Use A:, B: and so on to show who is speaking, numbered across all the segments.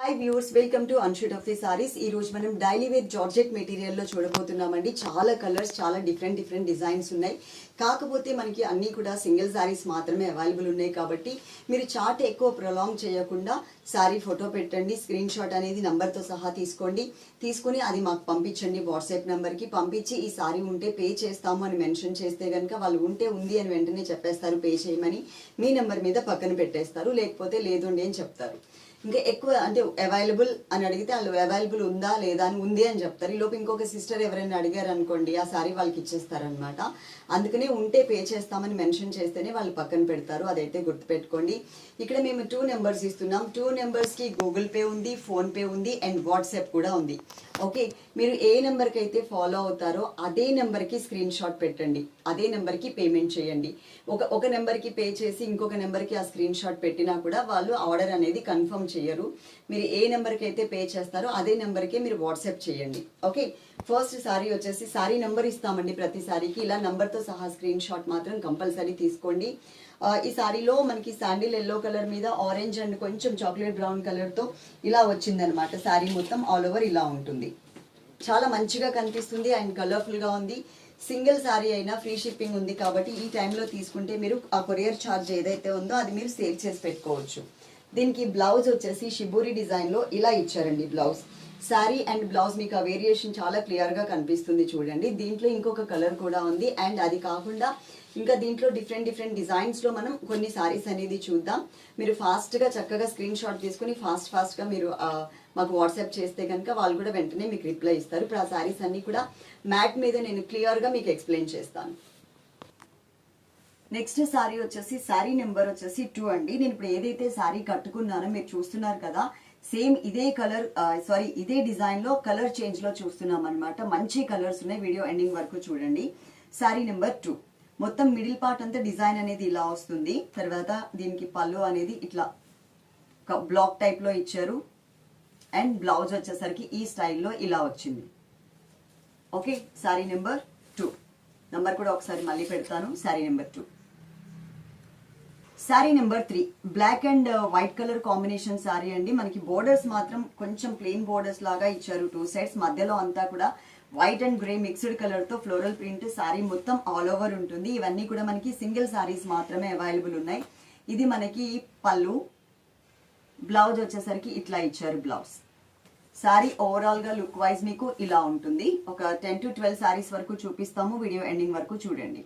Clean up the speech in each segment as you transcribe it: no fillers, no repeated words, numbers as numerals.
A: Hi viewers, welcome to అన్షూట్ of the saris. ఈ రోజు మనం డైలీ వేర్ జార్జెట్ మెటీరియల్లో చూడబోతున్నామండి. చాలా కలర్స్, చాలా డిఫరెంట్ డిజైన్స్ ఉన్నాయి. కాకపోతే మనకి అన్నీ కూడా సింగిల్ సారీస్ మాత్రమే అవైలబుల్ ఉన్నాయి. కాబట్టి మీరు చార్ట్ ఎక్కువ ప్రొలాంగ్ చేయకుండా సారీ ఫోటో పెట్టండి, స్క్రీన్ షాట్ అనేది నంబర్తో సహా తీసుకొని అది మాకు పంపించండి. వాట్సాప్ నెంబర్కి పంపించి ఈ సారీ ఉంటే పే చేస్తాము అని మెన్షన్ చేస్తే కనుక వాళ్ళు ఉంటే ఉంది అని వెంటనే చెప్పేస్తారు, పే చేయమని మీ నెంబర్ మీద పక్కన పెట్టేస్తారు. లేకపోతే లేదండి అని చెప్తారు. ఇంకా ఎక్కువ అంటే అవైలబుల్ అని అడిగితే వాళ్ళు అవైలబుల్ ఉందా లేదా అని ఉంది అని చెప్తారు. ఈలోపు ఇంకొక సిస్టర్ ఎవరైనా అడిగారు అనుకోండి, ఆ సారీ వాళ్ళకి ఇచ్చేస్తారనమాట. అందుకనే ఉంటే పే చేస్తామని మెన్షన్ చేస్తేనే వాళ్ళు పక్కన పెడతారు. అదైతే గుర్తుపెట్టుకోండి. ఇక్కడ మేము 2 నెంబర్స్ ఇస్తున్నాం. 2 నెంబర్స్కి గూగుల్ పే ఉంది, ఫోన్పే ఉంది అండ్ వాట్సాప్ కూడా ఉంది. ఓకే, మీరు ఏ నెంబర్కి అయితే ఫాలో అవుతారో అదే నెంబర్కి స్క్రీన్ షాట్ పెట్టండి, అదే నెంబర్కి పేమెంట్ చేయండి. ఒక నెంబర్కి పే చేసి ఇంకొక నెంబర్కి ఆ స్క్రీన్ షాట్ పెట్టినా కూడా వాళ్ళు ఆర్డర్ అనేది కన్ఫర్మ్ చేయరు. మీరు ఏ నెంబర్కి అయితే పే చేస్తారో అదే నెంబర్కే మీరు వాట్సాప్ చేయండి. ఓకే, ఫస్ట్ సారీ వచ్చేసి సారీ నెంబర్ ఇస్తామండి. ప్రతి సారీకి ఇలా నెంబర్తో సహా స్క్రీన్ షాట్ మాత్రం కంపల్సరీ తీసుకోండి. ఈ సారీలో మనకి శాండిల్ ఎల్లో కలర్ మీద ఆరెంజ్ అండ్ కొంచెం చాక్లెట్ బ్రౌన్ కలర్తో ఇలా వచ్చిందనమాట. శారీ మొత్తం ఆల్ ఓవర్ ఇలా ఉంటుంది. చాలా మంచిగా కనిపిస్తుంది అండ్ కలర్ఫుల్గా ఉంది. సింగిల్ సారీ అయినా ఫ్రీ షిప్పింగ్ ఉంది కాబట్టి ఈ టైంలో తీసుకుంటే మీరు ఆ కొరియర్ ఛార్జ్ ఏదైతే ఉందో అది మీరు సేవ్ చేసి పెట్టుకోవచ్చు. దీనికి బ్లౌజ్ వచ్చేసి షిబూరి డిజైన్లో ఇలా ఇచ్చారండి. బ్లౌజ్ శారీ అండ్ బ్లౌజ్ మీకు ఆ వేరియేషన్ చాలా క్లియర్గా కనిపిస్తుంది చూడండి. దీంట్లో ఇంకొక కలర్ కూడా ఉంది అండ్ అది కాకుండా ఇంకా దీంట్లో డిఫరెంట్ డిజైన్స్లో మనం కొన్ని సారీస్ అనేది చూద్దాం. మీరు ఫాస్ట్గా చక్కగా స్క్రీన్ షాట్ తీసుకుని ఫాస్ట్గా మీరు మాకు వాట్సాప్ చేస్తే కనుక వాళ్ళు కూడా వెంటనే మీకు రిప్లై ఇస్తారు. ఇప్పుడు ఆ సారీస్ అన్నీ కూడా మ్యాట్ మీద నేను క్లియర్గా మీకు ఎక్స్ప్లెయిన్ చేస్తాను. నెక్స్ట్ సారీ వచ్చేసి సారీ నెంబర్ వచ్చేసి 2 అండి. నేను ఇప్పుడు ఏదైతే సారీ కట్టుకున్నానో మీరు చూస్తున్నారు కదా, సేమ్ ఇదే కలర్ ఇదే డిజైన్లో కలర్ చేంజ్లో చూస్తున్నాం అనమాట. మంచి కలర్స్ ఉన్నాయి. వీడియో ఎండింగ్ వరకు చూడండి. సారీ నెంబర్ 2 మొత్తం మిడిల్ పార్ట్ అంతా డిజైన్ అనేది ఇలా వస్తుంది. తర్వాత దీనికి పళ్ళు అనేది ఇట్లా బ్లాక్ టైప్లో ఇచ్చారు అండ్ బ్లౌజ్ వచ్చేసరికి ఈ స్టైల్లో ఇలా వచ్చింది. ఓకే, సారీ నెంబర్ 2 నంబర్ కూడా ఒకసారి మళ్ళీ పెడతాను. Sari number 2. Sari number 3 black and white colour combination sari అండి. మనకి బోర్డర్స్ మాత్రం కొంచెం ప్లెయిన్ బోర్డర్స్ లాగా ఇచ్చారు. 2 సైడ్స్ మధ్యలో అంతా కూడా white and grey mixed colour తో ఫ్లోరల్ ప్రింట్. సారీ మొత్తం ఆల్ ఓవర్ ఉంటుంది. ఇవన్నీ కూడా మనకి సింగిల్ సారీస్ మాత్రమే అవైలబుల్ ఉన్నాయి. ఇది మనకి పళ్ళు, బ్లౌజ్ వచ్చేసరికి ఇట్లా ఇచ్చారు బ్లౌజ్. సారీ ఓవరాల్ గా లుక్ వైజ్ మీకు ఇలా ఉంటుంది. ఒక 10 to 12 సారీస్ వరకు చూపిస్తాము. వీడియో ఎండింగ్ వరకు చూడండి.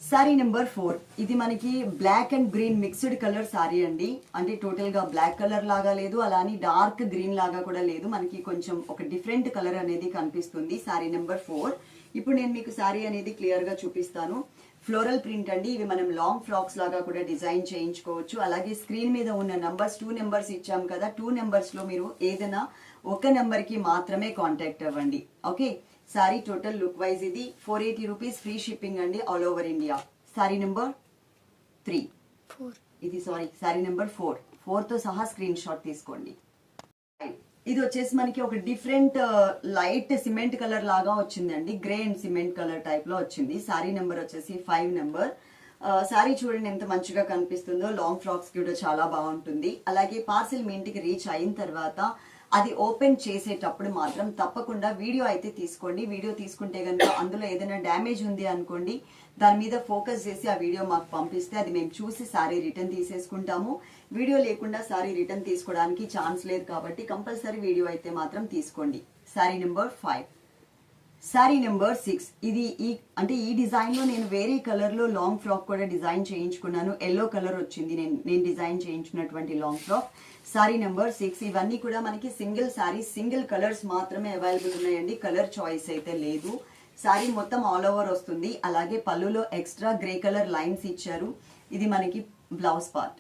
A: సారీ నెంబర్ 4 ఇది మనకి black and green mixed colour sari అండి. అంటే టోటల్ గా బ్లాక్ కలర్ లాగా లేదు, అలానే డార్క్ గ్రీన్ లాగా కూడా లేదు. మనకి కొంచెం ఒక డిఫరెంట్ కలర్ అనేది కనిపిస్తుంది. Sorry number 4. ఇప్పుడు నేను మీకు సారీ అనేది క్లియర్ గా చూపిస్తాను. ఫ్లోరల్ ప్రింట్ అండి. ఇవి మనం లాంగ్ ఫ్రాక్స్ లాగా కూడా డిజైన్ చేయించుకోవచ్చు. అలాగే స్క్రీన్ మీద ఉన్న నంబర్స్ 2 నెంబర్స్ ఇచ్చాం కదా, 2 నెంబర్స్ లో మీరు ఏదైనా ఒక నెంబర్ కి మాత్రమే కాంటాక్ట్ అవ్వండి. Okay, sorry total look wise ఇది 480 రూపీస్ ఫ్రీ షిప్పింగ్ అండి all over India. Sorry number 3 ఇది సారీ నెంబర్ 4 తో సహా స్క్రీన్ షాట్ తీసుకోండి. ఇది వచ్చేసి మనకి ఒక డిఫరెంట్ లైట్ సిమెంట్ కలర్ లాగా వచ్చిందండి. Grey and cement colour type లో వచ్చింది. సారీ నెంబర్ వచ్చేసి 5 నెంబర్. సారీ చూడండి ఎంత మంచిగా కనిపిస్తుందో. లాంగ్ ఫ్రాక్స్ కూడా చాలా బాగుంటుంది. అలాగే పార్సిల్ మీ ఇంటికి రీచ్ అయిన తర్వాత అది ఓపెన్ చేసేటప్పుడు మాత్రం తప్పకుండా వీడియో అయితే తీసుకోండి. వీడియో తీసుకుంటే కనుక అందులో ఏదైనా డ్యామేజ్ ఉంది అనుకోండి, దాని మీద ఫోకస్ చేసి ఆ వీడియో మాకు పంపిస్తే అది మేము చూసి సారీ రిటర్న్ తీసేసుకుంటాము. వీడియో లేకుండా సారీ రిటర్న్ తీసుకోవడానికి ఛాన్స్ లేదు కాబట్టి కంపల్సరీ వీడియో అయితే మాత్రం తీసుకోండి. Sorry number 5. సారీ నెంబర్ 6 ఇది ఈ డిజైన్ లో నేను వేరే కలర్ లో లాంగ్ ఫ్రాక్ కూడా డిజైన్ చేయించుకున్నాను. ఎల్లో కలర్ వచ్చింది నేను డిజైన్ చేయించినటువంటి లాంగ్ ఫ్రాక్. సారీ నెంబర్ 6. ఇవన్నీ కూడా మనకి సింగిల్ సారీ, సింగిల్ కలర్స్ మాత్రమే అవైలబుల్ ఉన్నాయండి. కలర్ చాయిస్ అయితే లేదు. సారీ మొత్తం ఆల్ ఓవర్ వస్తుంది. అలాగే పళ్ళులో ఎక్స్ట్రా గ్రే కలర్ లైన్స్ ఇచ్చారు. ఇది మనకి బ్లౌజ్ పార్ట్.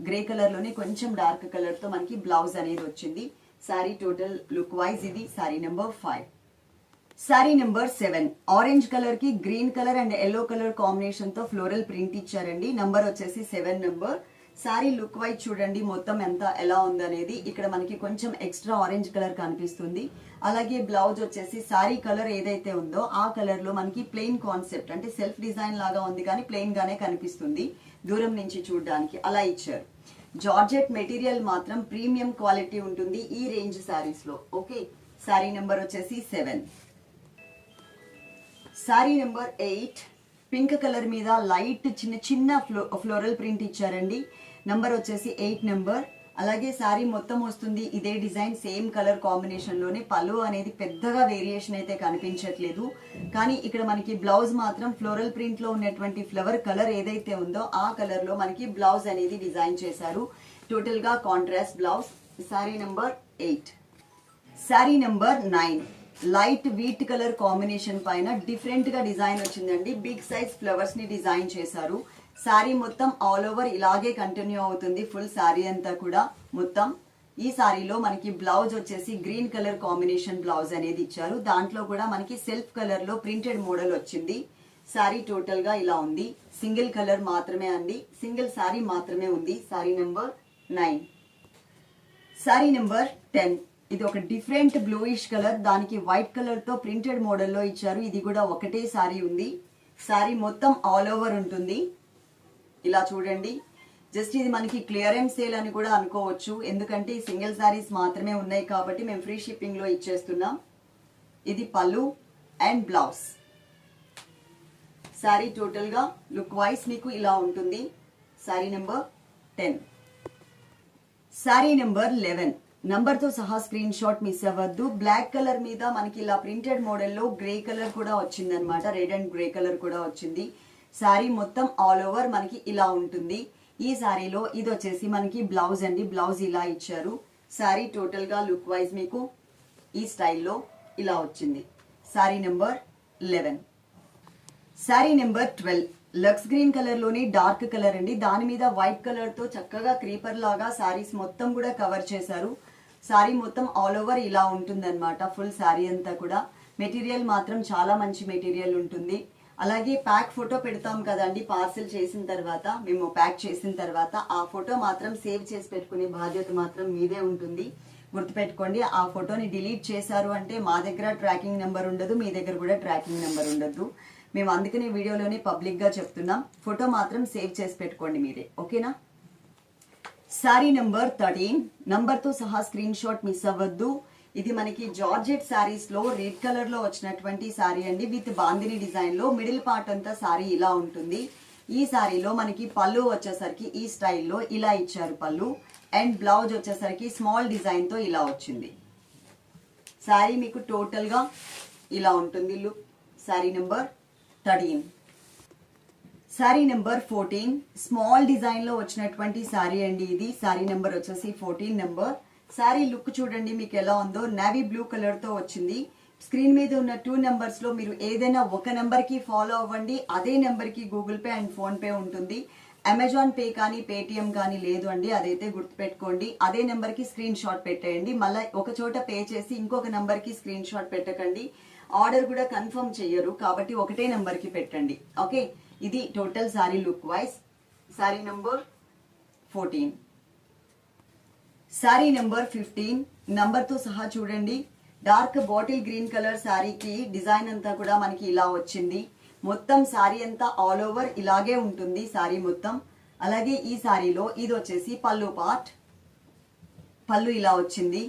A: గ్రే కలర్ లోనే కొంచెం డార్క్ కలర్ తో మనకి బ్లౌజ్ అనేది వచ్చింది. సారీ టోటల్ లుక్ వైజ్ ఇది sari number 5. Sari number 7 orange colour కి green colour and yellow colour combination తో ఫ్లోరల్ ప్రింట్ ఇచ్చారండి. నంబర్ వచ్చేసి 7 నెంబర్. సారీ లుక్ వైజ్ చూడండి మొత్తం ఎంత ఎలా ఉందనేది. ఇక్కడ మనకి కొంచెం ఎక్స్ట్రా ఆరెంజ్ కలర్ కనిపిస్తుంది. అలాగే బ్లౌజ్ వచ్చేసి సారీ కలర్ ఏదైతే ఉందో ఆ కలర్ లో మనకి ప్లెయిన్ కాన్సెప్ట్ అంటే సెల్ఫ్ డిజైన్ లాగా ఉంది కానీ ప్లెయిన్ గానే కనిపిస్తుంది దూరం నుంచి చూడడానికి, అలా ఇచ్చారు. జార్జెట్ మెటీరియల్ మాత్రం ప్రీమియం క్వాలిటీ ఉంటుంది ఈ రేంజ్ శారీస్ లో. ఓకే, శారీ నెంబర్ వచ్చేసి 7. శారీ నెంబర్ 8 పింక్ కలర్ మీద లైట్ చిన్న చిన్న ఫ్లోరల్ ప్రింట్ ఇచ్చారండి. నంబర్ వచ్చేసి 8 నెంబర్. అలాగే శారీ మొత్తం వస్తుంది ఇదే డిజైన్, సేమ్ కలర్ కాంబినేషన్ లోనే. పళ్ళు అనేది పెద్దగా వేరియేషన్ అయితే కనిపించట్లేదు, కానీ ఇక్కడ మనకి బ్లౌజ్ మాత్రం ఫ్లోరల్ ప్రింట్ లో ఉన్నటువంటి ఫ్లవర్ కలర్ ఏదైతే ఉందో ఆ కలర్ లో మనకి బ్లౌజ్ అనేది డిజైన్ చేశారు. టోటల్ గా contrast blouse. Sari number 8. Sari number 9 light wheat colour combination పైన డిఫరెంట్ గా డిజైన్ వచ్చిందండి. బిగ్ సైజ్ ఫ్లవర్స్ ని డిజైన్ చేశారు. శారీ మొత్తం ఆల్ ఓవర్ ఇలాగే కంటిన్యూ అవుతుంది, ఫుల్ శారీ అంతా కూడా మొత్తం. ఈ శారీలో మనకి బ్లౌజ్ వచ్చేసి గ్రీన్ కలర్ కాంబినేషన్ బ్లౌజ్ అనేది ఇచ్చారు. దాంట్లో కూడా మనకి సెల్ఫ్ కలర్ లో ప్రింటెడ్ మోడల్ వచ్చింది. శారీ టోటల్ గా ఇలా ఉంది. సింగిల్ కలర్ మాత్రమే అండి, సింగిల్ శారీ మాత్రమే ఉంది. శారీ నెంబర్ 9. శారీ నెంబర్ 10 ఇది ఒక డిఫరెంట్ బ్లూయిష్ కలర్, దానికి వైట్ కలర్ తో ప్రింటెడ్ మోడల్లో ఇచ్చారు. ఇది కూడా ఒకటే శారీ ఉంది. శారీ మొత్తం ఆల్ ఓవర్ ఉంటుంది. ఇలా చూడండి, జస్ట్ ఇది మనకి క్లియరెన్స్ సేల్ అని కూడా అనుకోవచ్చు, ఎందుకంటే సింగిల్ శారీస్ మాత్రమే ఉన్నాయి కాబట్టి మేము ఫ్రీ షిప్పింగ్ లో ఇచ్చేస్తున్నాం. ఇది పళ్ళు అండ్ బ్లౌజ్. శారీ టోటల్ గా లుక్ వైస్ మీకు ఇలా ఉంటుంది. Sari number 10. Sari number 11 number తో సహా స్క్రీన్ షాట్ మిస్ అవ్వద్దు. బ్లాక్ కలర్ మీద మనకి ఇలా ప్రింటెడ్ మోడల్లో గ్రే కలర్ కూడా వచ్చింది అనమాట, రెడ్ అండ్ గ్రే కలర్ కూడా వచ్చింది. శారీ మొత్తం ఆల్ ఓవర్ మనకి ఇలా ఉంటుంది. ఈ శారీలో ఇది వచ్చేసి మనకి బ్లౌజ్ అండి, బ్లౌజ్ ఇలా ఇచ్చారు. శారీ టోటల్ గా లుక్ వైజ్ మీకు ఈ స్టైల్లో ఇలా వచ్చింది. Sari number 11. Sari number 12 looks green colour లోని డార్క్ కలర్ అండి, దాని మీద వైట్ కలర్ తో చక్కగా క్రీపర్ లాగా శారీస్ మొత్తం కూడా కవర్ చేశారు. శారీ మొత్తం ఆల్ ఓవర్ ఇలా ఉంటుందన్నమాట, ఫుల్ శారీ అంతా కూడా. మెటీరియల్ మాత్రం చాలా మంచి మెటీరియల్ ఉంటుంది. అలాగే ప్యాక్ ఫోటో పెడతాం కదండి పార్సిల్ చేసిన తర్వాత, మేము ప్యాక్ చేసిన తర్వాత ఆ ఫోటో మాత్రం సేవ్ చేసి పెట్టుకునే బాధ్యత మాత్రం మీదే ఉంటుంది. గుర్తుపెట్టుకోండి, ఆ ఫోటోని డిలీట్ చేశారు అంటే మా దగ్గర ట్రాకింగ్ నెంబర్ ఉండదు, మీ దగ్గర కూడా ట్రాకింగ్ నెంబర్ ఉండదు. మేము అందుకనే వీడియోలోనే పబ్లిక్ గా చెప్తున్నాం, ఫోటో మాత్రం సేవ్ చేసి పెట్టుకోండి మీరే, ఓకేనా. శారీ నెంబర్ 13 నంబర్ తో సహా స్క్రీన్ షాట్ మిస్ అవ్వద్దు. ఇది మనకి జార్జెట్ శారీస్ లో రెడ్ కలర్ లో వచ్చినటువంటి శారీ అండి, విత్ బాందిని డిజైన్ లో. మిడిల్ పార్ట్ అంతా శారీ ఇలా ఉంటుంది. ఈ శారీలో మనకి పళ్ళు వచ్చేసరికి ఈ స్టైల్లో ఇలా ఇచ్చారు పళ్ళు, అండ్ బ్లౌజ్ వచ్చేసరికి స్మాల్ డిజైన్ తో ఇలా వచ్చింది. శారీ మీకు టోటల్ గా ఇలా ఉంటుంది look. Sari number 13. Sari number 14 small design లో వచ్చినటువంటి శారీ అండి ఇది. శారీ నెంబర్ వచ్చేసి 14 నెంబర్. శారీ లుక్ చూడండి మీకు ఎలా ఉందో, నేవీ బ్లూ కలర్ తో వచ్చింది. స్క్రీన్ మీద ఉన్న 2 నెంబర్స్ లో మీరు ఏదైనా ఒక నెంబర్ కి ఫాలో అవ్వండి, అదే నెంబర్ కి Google pay and phone pay ఉంటుంది. అమెజాన్ పే కానీ పేటిఎం కానీ లేదు అండి, అదైతే గుర్తుపెట్టుకోండి. అదే నెంబర్ కి స్క్రీన్ షాట్ పెట్టేయండి, మళ్ళీ ఒక చోట పే చేసి ఇంకొక నెంబర్ కి స్క్రీన్ షాట్ పెట్టకండి. ఆర్డర్ కూడా కన్ఫర్మ్ చెయ్యరు కాబట్టి ఒకటే నెంబర్ కి పెట్టండి, ఓకే. ఇది total sari look wise. Sari number 14. Sari number 15 number తో సహా చూడండి. డార్క్ బాటిల్ గ్రీన్ కలర్ శారీకి డిజైన్ అంతా కూడా మనకి ఇలా వచ్చింది. మొత్తం శారీ అంతా ఆల్ ఓవర్ ఇలాగే ఉంటుంది శారీ మొత్తం. అలాగే ఈ శారీలో ఇది వచ్చేసి పళ్ళు పార్ట్, పళ్ళు ఇలా వచ్చింది.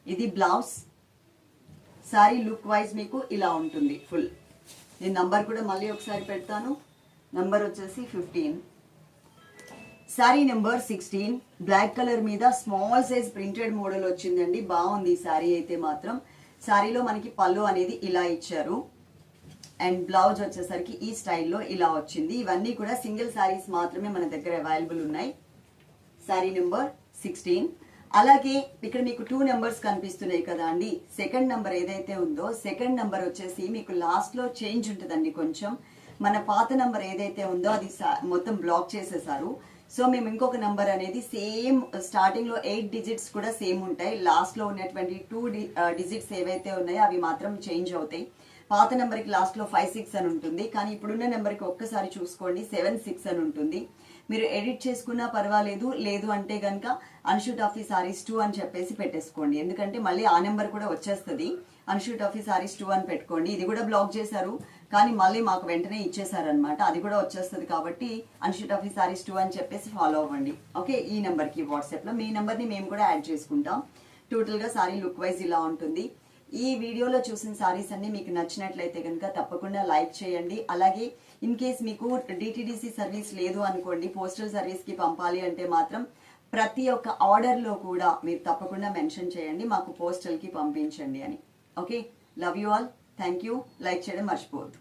A: ఇది బ్లౌజ్. శారీ లుక్ వైజ్ మీకు ఇలా ఉంటుంది ఫుల్. నేను నంబర్ కూడా మళ్ళీ ఒకసారి పెడతాను. నంబర్ వచ్చేసి 15. శారీ నెంబర్ 16 బ్లాక్ కలర్ మీద స్మాల్ సైజ్ ప్రింటెడ్ మోడల్ వచ్చిందండి, బాగుంది శారీ అయితే మాత్రం. శారీలో మనకి పళ్ళు అనేది ఇలా ఇచ్చారు, అండ్ బ్లౌజ్ వచ్చేసరికి ఈ స్టైల్లో ఇలా వచ్చింది. ఇవన్నీ కూడా సింగిల్ శారీస్ మాత్రమే మన దగ్గర అవైలబుల్ ఉన్నాయి. శారీ నెంబర్ 16. అలాగే ఇక్కడ మీకు 2 నెంబర్స్ కనిపిస్తున్నాయి కదా అండి. సెకండ్ నెంబర్ ఏదైతే ఉందో సెకండ్ నెంబర్ వచ్చేసి మీకు లాస్ట్ లో చేంజ్ ఉంటుందండి కొంచెం. మన పాత నెంబర్ ఏదైతే ఉందో అది మొత్తం బ్లాక్ చేసేసారు. సో మేము ఇంకొక నెంబర్ అనేది సేమ్ స్టార్టింగ్ లో 8 డిజిట్స్ కూడా సేమ్ ఉంటాయి. లాస్ట్ లో ఉన్నటువంటి 2 డిజిట్స్ ఏవైతే ఉన్నాయో అవి మాత్రం చేంజ్ అవుతాయి. పాత నెంబర్ కి లాస్ట్ లో 56 అని ఉంటుంది, కానీ ఇప్పుడున్న నెంబర్ కి ఒక్కసారి చూసుకోండి 76 అని ఉంటుంది. మీరు ఎడిట్ చేసుకున్నా పర్వాలేదు, లేదు అంటే గనక అన్షు టఫీ సారీస్ 2 అని చెప్పేసి పెట్టేసుకోండి. ఎందుకంటే మళ్ళీ ఆ నెంబర్ కూడా వచ్చేస్తుంది. అన్షు టఫీ సారీస్ 2 అని పెట్టుకోండి. ఇది కూడా బ్లాక్ చేశారు, కానీ మళ్ళీ మాకు వెంటనే ఇచ్చేసారనమాట. అది కూడా వచ్చేస్తుంది కాబట్టి అన్షు టఫీ సారీస్ 2 అని చెప్పేసి ఫాలో అవ్వండి. ఓకే, ఈ నెంబర్కి వాట్సాప్లో మీ నెంబర్ని మేము కూడా యాడ్ చేసుకుంటాం. టోటల్గా సారీ లుక్ వైజ్ ఇలా ఉంటుంది. ఈ వీడియోలో చూసిన సారీస్ అన్ని మీకు నచ్చినట్లయితే కనుక తప్పకుండా లైక్ చేయండి. అలాగే ఇన్ కేస్ మీకు డిటిడిసి సర్వీస్ లేదు అనుకోండి, పోస్టల్ సర్వీస్కి పంపాలి అంటే మాత్రం ప్రతి ఒక్క ఆర్డర్లో కూడా మీరు తప్పకుండా మెన్షన్ చేయండి మాకు పోస్టల్కి పంపించండి అని. Okay, love you all, thank you. Like చేయడం మర్చిపోవద్దు.